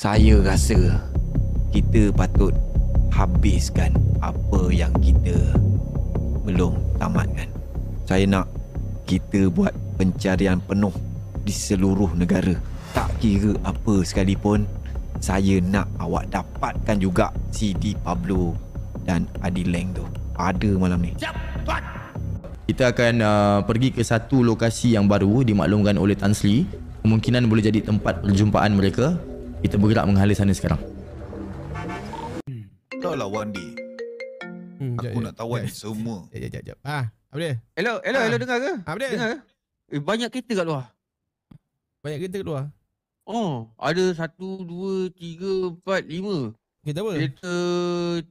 Saya rasa kita patut habiskan apa yang kita belum tamatkan. Saya nak kita buat pencarian penuh di seluruh negara. Tak kira apa sekalipun, saya nak awak dapatkan juga CD Pablo dan Adileng tu. Ada malam ni. Kita akan pergi ke satu lokasi yang baru dimaklumkan oleh Tan Sri. Kemungkinan boleh jadi tempat perjumpaan mereka. Kita bergerak menghala sana sekarang. Kau lah Wandi. Aku nak tawan semua. Jap. Apa dia? Hello, dengar ke? Apa dia? Dengar ke? Banyak kereta kat luar. Banyak kereta kat luar. Oh, ada 1, 2, 3, 4, 5. Kereta apa? Kereta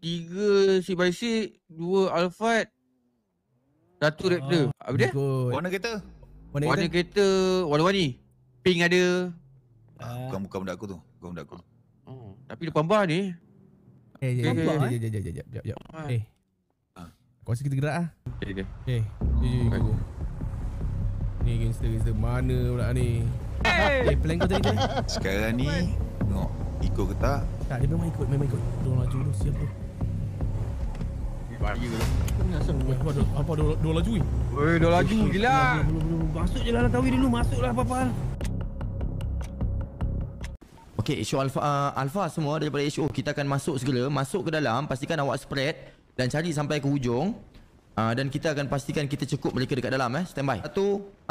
3 C/C, 2 Alphard, 1 Raptor. Apa dia? Warna kereta? Warna kereta warna-warni. Pink ada. Bukan budak aku tu. Bukan budak aku. Oh, tapi depan bar ni. Jap. Kau rasa kita gerak ah? Okay. Go. Ni gangster mana pula ni? Plan kau tadi tu. Sekarang ni tengok ikut ke tak? Tak, dia memang ikut. Dia laju dulu, siap tu. Bahaya ke? Apa dia laju ni? Oi, dah laju gila. Masuk je lah Tawi dulu, masuklah apa-apa. Okey, HO Alpha semua daripada HO, kita akan masuk segera. Masuk ke dalam, pastikan awak spread dan cari sampai ke hujung. Dan kita akan pastikan kita cukup mereka dekat dalam. Standby. 1,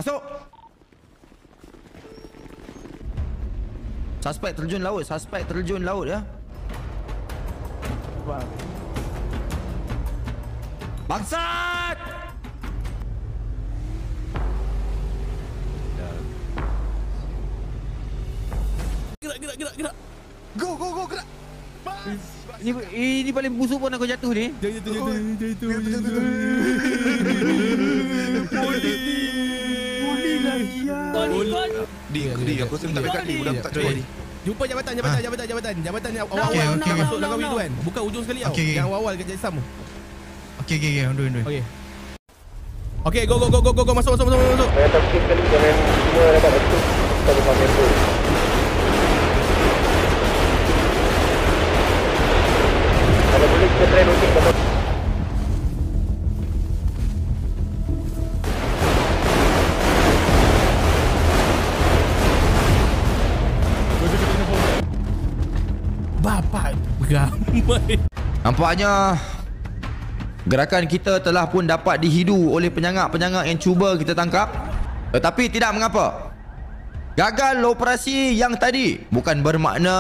masuk. Suspek terjun laut ya. Bangsat! Gerak. Go, gerak. Ini paling busuk pun aku jatuh ni. Jatuh. Poli lagi ya. Di aku rasa tak dekat ni. Budak tak cuai. Jumpa jabatan yang awal-awal masuk dalam pintu kan. Buka ujung sekali tau. Yang awal kat Jetsam tu. Okay, on. Okay, go. Masuk. Saya tak fikir sekali jangan semua dapat masuk. Kita bukan member. Kalau boleh kita try looting kapal. Bapak ramai. Nampaknya gerakan kita telah pun dapat dihidu oleh penyangak-penyangak yang cuba kita tangkap. Tetapi tidak mengapa. Gagal operasi yang tadi bukan bermakna